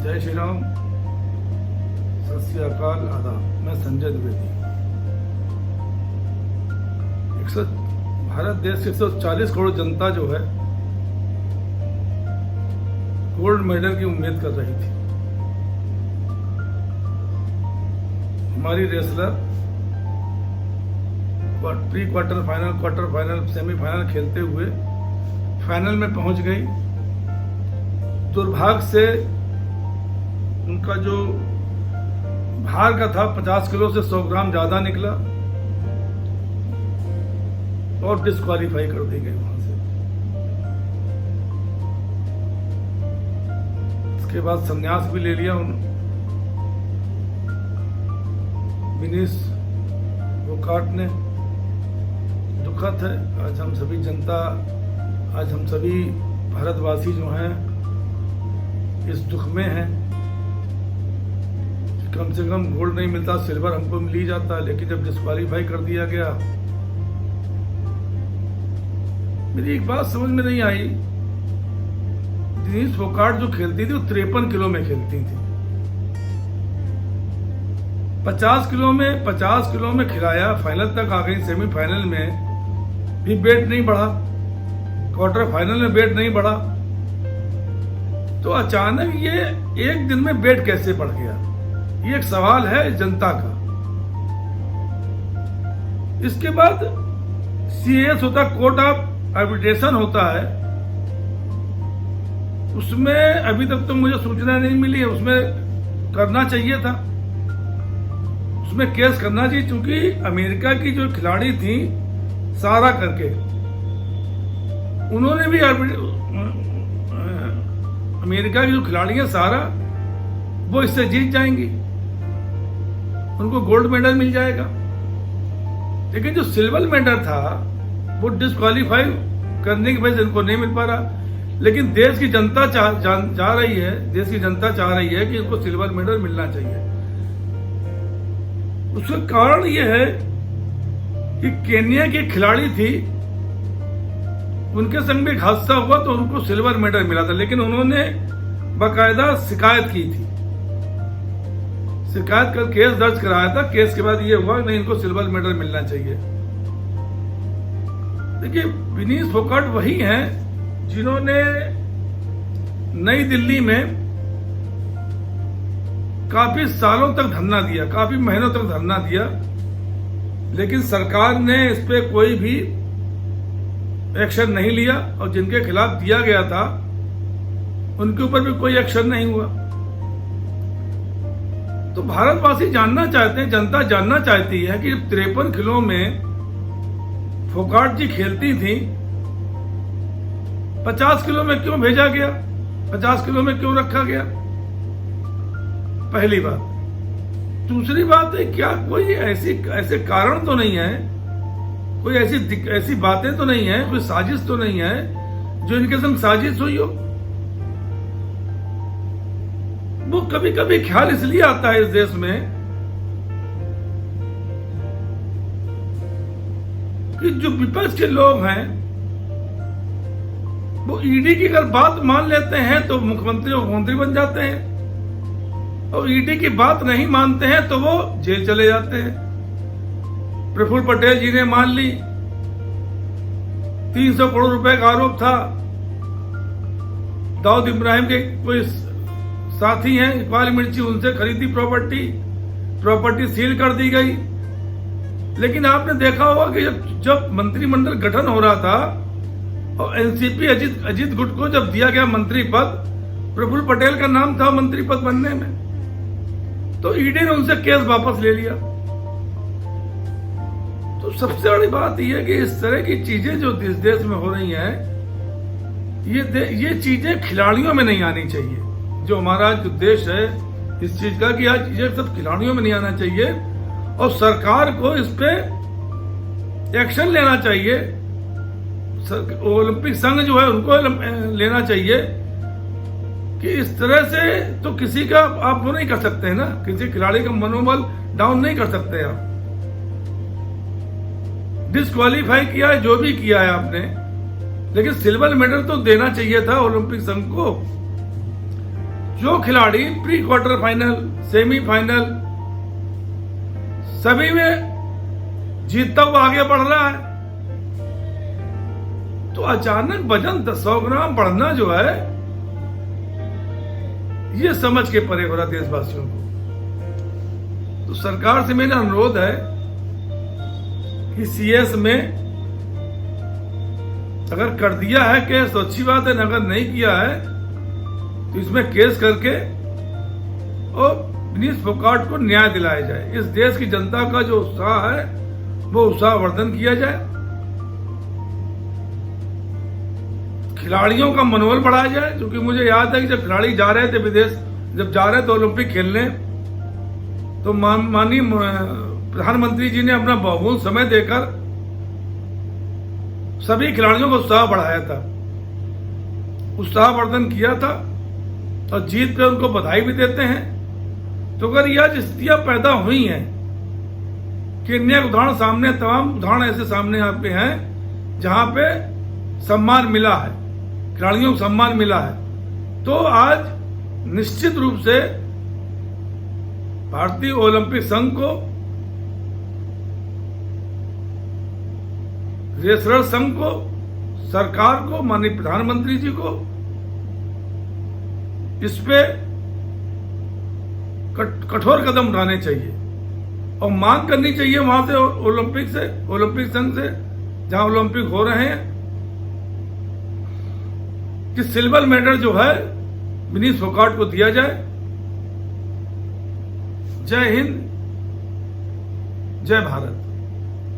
जय श्री राम, सत श्री अकाल, आदाब। मैं संजय द्विवेदी। भारत देश की 140 करोड़ जनता जो है गोल्ड मेडल की उम्मीद कर रही थी। हमारी wrestler pre quarter final, quarter final, semifinal खेलते हुए फाइनल में पहुंच गई। दुर्भाग्य से उनका जो भार का था 50 किलो से 100 ग्राम ज्यादा निकला और डिस्क्वालीफाई कर दी गई वहां से। इसके बाद संन्यास भी ले लिया विनीश फोगाट ने। दुखद है। आज हम सभी जनता, आज हम सभी भारतवासी जो हैं इस दुख में हैं। कम से कम गोल्ड नहीं मिलता, सिल्वर हमको मिल ही जाता, लेकिन जब डिस्क्वालीफाई कर दिया गया, मेरी एक बात समझ में नहीं आई। विनीश फोगाट जो खेलती थी वो 53 किलो में खेलती थी। 50 किलो में खिलाया, फाइनल तक आ गई। सेमीफाइनल में भी वेट नहीं बढ़ा, क्वार्टर फाइनल में वेट नहीं बढ़ा। तो अचानक ये एक दिन में वेट कैसे बढ़ गया, ये एक सवाल है जनता का। इसके बाद CAS होता, कोर्ट ऑफ आर्बिट्रेशन होता है, उसमें अभी तक तो मुझे सूचना नहीं मिली है। उसमें करना चाहिए था, उसमें केस करना चाहिए, क्योंकि अमेरिका की जो खिलाड़ी थी सारा करके, उन्होंने भी अमेरिका की जो खिलाड़ी है सारा, वो इससे जीत जाएंगी, उनको गोल्ड मेडल मिल जाएगा। लेकिन जो सिल्वर मेडल था वो डिस्क्वालीफाई करने की वजह से इनको नहीं मिल पा रहा। लेकिन देश की जनता चाह रही है, देश की जनता चाह रही है कि इनको सिल्वर मेडल मिलना चाहिए। उसका कारण यह है कि केन्या की खिलाड़ी थी, उनके संग में एक हादसा हुआ तो उनको सिल्वर मेडल मिला था, लेकिन उन्होंने बाकायदा शिकायत की थी, शिकायत कर केस दर्ज कराया था। केस के बाद ये हुआ नहीं, इनको सिल्वर मेडल मिलना चाहिए। देखिए, विनीश फोगाट वही हैं जिन्होंने नई दिल्ली में काफी सालों तक धरना दिया, काफी महीनों तक धरना दिया, लेकिन सरकार ने इस पे कोई भी एक्शन नहीं लिया, और जिनके खिलाफ दिया गया था उनके ऊपर भी कोई एक्शन नहीं हुआ। तो भारतवासी जानना चाहते हैं, जनता जानना चाहती है कि 53 किलो में फोगाट जी खेलती थी, 50 किलो में क्यों भेजा गया, 50 किलो में क्यों रखा गया? पहली बात। दूसरी बात है, क्या कोई ऐसे कारण तो नहीं है, कोई ऐसी बातें तो नहीं है, कोई साजिश तो नहीं है जो इनके संग साजिश हुई हो? वो कभी कभी ख्याल इसलिए आता है इस देश में कि जो विपक्ष के लोग हैं वो ईडी की अगर बात मान लेते हैं तो मुख्यमंत्री बन जाते हैं, और ईडी की बात नहीं मानते हैं तो वो जेल चले जाते हैं। प्रफुल्ल पटेल जी ने मान ली, 300 करोड़ रुपए का आरोप था। दाऊद इब्राहिम के कोई साथी हैं इकबाल मिर्ची, उनसे खरीदी प्रॉपर्टी सील कर दी गई। लेकिन आपने देखा होगा कि जब मंत्रिमंडल गठन हो रहा था और एनसीपी अजीत गुट को जब दिया गया मंत्री पद, प्रफुल्ल पटेल का नाम था मंत्री पद बनने में, तो ईडी ने उनसे केस वापस ले लिया। तो सबसे बड़ी बात यह है कि इस तरह की चीजें जो इस देश में हो रही हैं, ये चीजें खिलाड़ियों में नहीं आनी चाहिए। जो हमारा जो देश है इस चीज का, कि आज ये सब खिलाड़ियों में नहीं आना चाहिए, और सरकार को इस पे एक्शन लेना चाहिए। ओलंपिक संघ जो है उनको लेना चाहिए कि इस तरह से तो किसी का आप वो नहीं कर सकते हैं ना, किसी खिलाड़ी का मनोबल डाउन नहीं कर सकते आप। डिस्क्वालीफाई किया है, जो भी किया है आपने, लेकिन सिल्वर मेडल तो देना चाहिए था ओलंपिक संघ को। जो खिलाड़ी प्री क्वार्टर फाइनल, सेमीफाइनल सभी में जीतता हुआ आगे बढ़ रहा है, तो अचानक वजन 100 ग्राम बढ़ना जो है, ये समझ के परे हो रहा देशवासियों को। तो सरकार से मेरा अनुरोध है कि सीएस में अगर कर दिया है केस तो अच्छी बात है, अगर नहीं किया है तो इसमें केस करके और विनीश फोगाट को न्याय दिलाया जाए। इस देश की जनता का जो उत्साह है वो उत्साहवर्धन किया जाए, खिलाड़ियों का मनोबल बढ़ाया जाए। क्योंकि मुझे याद है कि जब खिलाड़ी जा रहे थे विदेश, जब जा रहे थे ओलंपिक खेलने, तो माननीय प्रधानमंत्री जी ने अपना बहुमूल्य समय देकर सभी खिलाड़ियों को उत्साह बढ़ाया था, उत्साहवर्धन किया था और जीत पे उनको बधाई भी देते हैं। तो अगर यह स्थितियां पैदा हुई हैं कि अन्य उदाहरण सामने, तमाम उदाहरण ऐसे सामने यहाँ पे हैं जहां पे सम्मान मिला है, खिलाड़ियों को सम्मान मिला है, तो आज निश्चित रूप से भारतीय ओलंपिक संघ को, रेसलर संघ को, सरकार को, माननीय प्रधानमंत्री जी को इस पे कठोर कदम उठाने चाहिए और मांग करनी चाहिए वहां से, ओलंपिक संघ से, जहां ओलंपिक हो रहे हैं, कि सिल्वर मेडल जो है विनीश फोगाट को दिया जाए। जय हिंद, जय भारत।